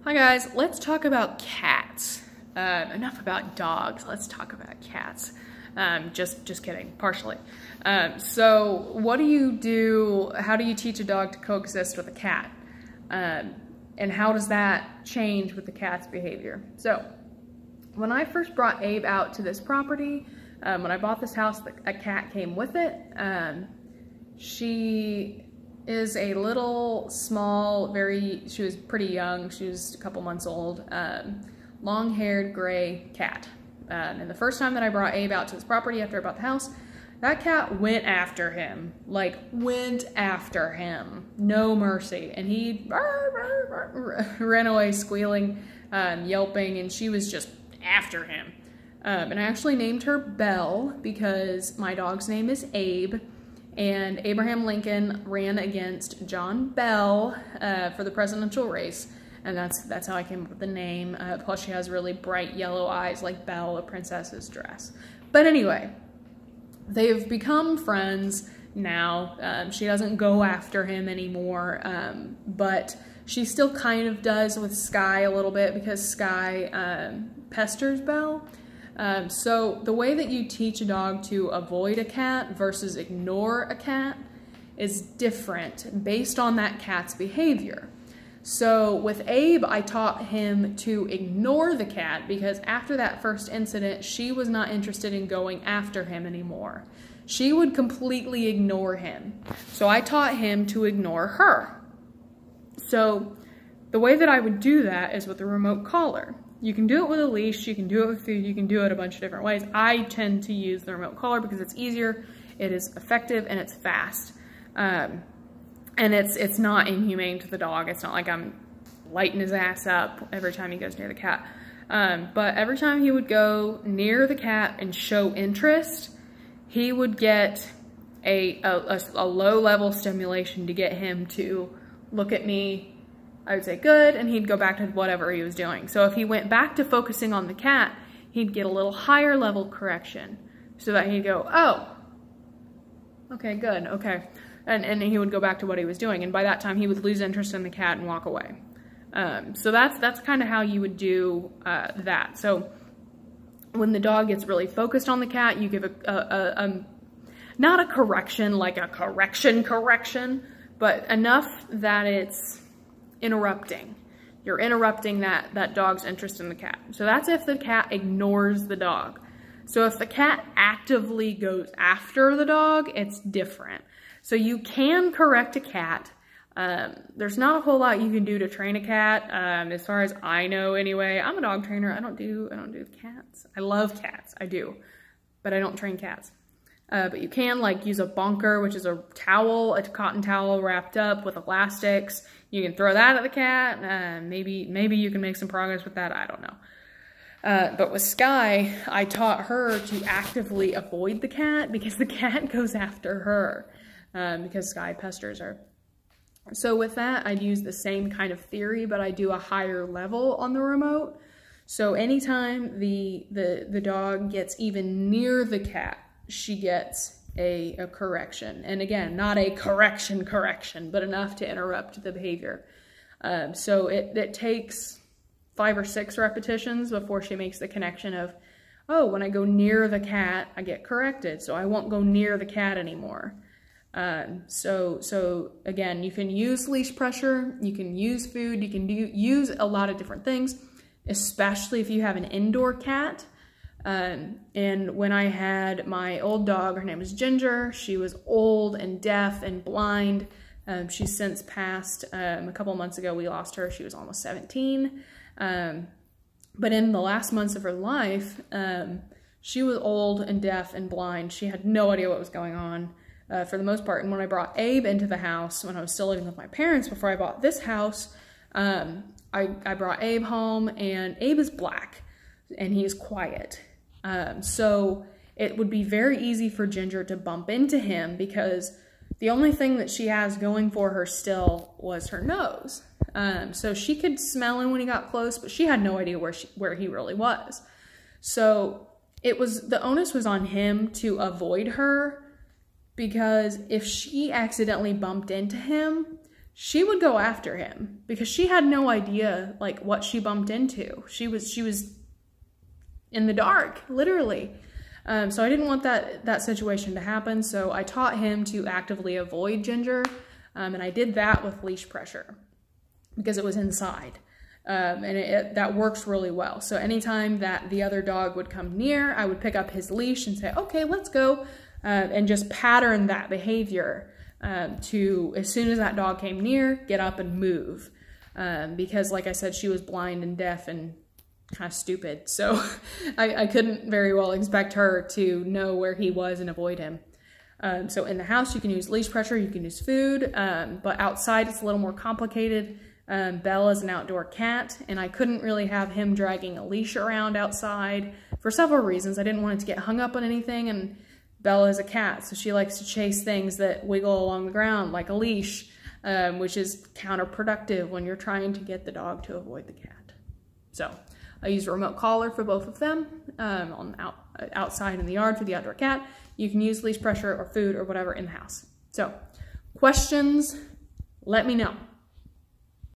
Hi guys, let's talk about cats. Enough about dogs, let's talk about cats. Just kidding, partially. So what do you do, how do you teach a dog to coexist with a cat? And how does that change with the cat's behavior? So when I first brought Abe out to this property, when I bought this house, a cat came with it. She is a little small, she was pretty young, she was a couple months old, long-haired gray cat. And the first time that I brought Abe out to this property after I bought the house, that cat went after him, no mercy. And he ran away squealing, yelping, and she was just after him. And I actually named her Belle because my dog's name is Abe. And Abraham Lincoln ran against John Bell for the presidential race, and that's how I came up with the name. Plus, she has really bright yellow eyes like Belle, a princess's dress. But anyway, they've become friends now. She doesn't go after him anymore, but she still kind of does with Sky a little bit because Sky pesters Belle. So the way that you teach a dog to avoid a cat versus ignore a cat is different based on that cat's behavior. So with Abe, I taught him to ignore the cat because after that first incident, she was not interested in going after him anymore. She would completely ignore him. So I taught him to ignore her. So the way that I would do that is with a remote collar. You can do it with a leash, you can do it with food, you can do it a bunch of different ways. I tend to use the remote collar because it's easier, it is effective, and it's fast. And it's not inhumane to the dog. It's not like I'm lighting his ass up every time he goes near the cat. But every time he would go near the cat and show interest, he would get a low-level stimulation to get him to look at me. I would say good, and he'd go back to whatever he was doing. So if he went back to focusing on the cat, he'd get a little higher level correction so that he'd go, oh, okay, good, okay. And he would go back to what he was doing. And by that time, he would lose interest in the cat and walk away. So that's kind of how you would do that. So when the dog gets really focused on the cat, you give not a correction, like a correction, but enough that it's interrupting. You're interrupting that dog's interest in the cat. So that's if the cat ignores the dog. So if the cat actively goes after the dog, it's different. So you can correct a cat. There's not a whole lot you can do to train a cat, as far as I know anyway. I'm a dog trainer. I don't do cats. I love cats, I do, but I don't train cats. But you can use a bonker, which is a towel, a cotton towel wrapped up with elastics. You can throw that at the cat. Maybe you can make some progress with that. I don't know. But with Sky, I taught her to actively avoid the cat because the cat goes after her because Sky pesters her. So with that, I'd use the same kind of theory, but I do a higher level on the remote. So anytime the dog gets even near the cat, she gets a correction. And again, not a correction, but enough to interrupt the behavior. So it takes 5 or 6 repetitions before she makes the connection of, oh, when I go near the cat, I get corrected, so I won't go near the cat anymore. So again, you can use leash pressure, you can use food, you can use a lot of different things, especially if you have an indoor cat. And when I had my old dog, her name was Ginger, she was old and deaf and blind. She's since passed. A couple months ago, we lost her. She was almost 17. But in the last months of her life, she was old and deaf and blind. She had no idea what was going on for the most part. And when I brought Abe into the house, when I was still living with my parents before I bought this house, I brought Abe home, and Abe is black and he is quiet. So it would be very easy for Ginger to bump into him because the only thing that she has going for her still was her nose. So she could smell him when he got close, but she had no idea where he really was. So the onus was on him to avoid her, because if she accidentally bumped into him, she would go after him because she had no idea like what she bumped into. She was in the dark, literally. So I didn't want that situation to happen. So I taught him to actively avoid Ginger. And I did that with leash pressure because it was inside. And that works really well. So anytime that the other dog would come near, I would pick up his leash and say, okay, let's go. And just pattern that behavior to, as soon as that dog came near, get up and move. Because like I said, she was blind and deaf and kind of stupid. So I couldn't very well expect her to know where he was and avoid him. So in the house, you can use leash pressure, you can use food, but outside it's a little more complicated. Belle is an outdoor cat, and I couldn't really have him dragging a leash around outside for several reasons. I didn't want it to get hung up on anything, and Bella is a cat, so she likes to chase things that wiggle along the ground, like a leash, which is counterproductive when you're trying to get the dog to avoid the cat. So I used a remote collar for both of them outside in the yard for the outdoor cat. You can use leash pressure or food or whatever in the house. So questions, let me know.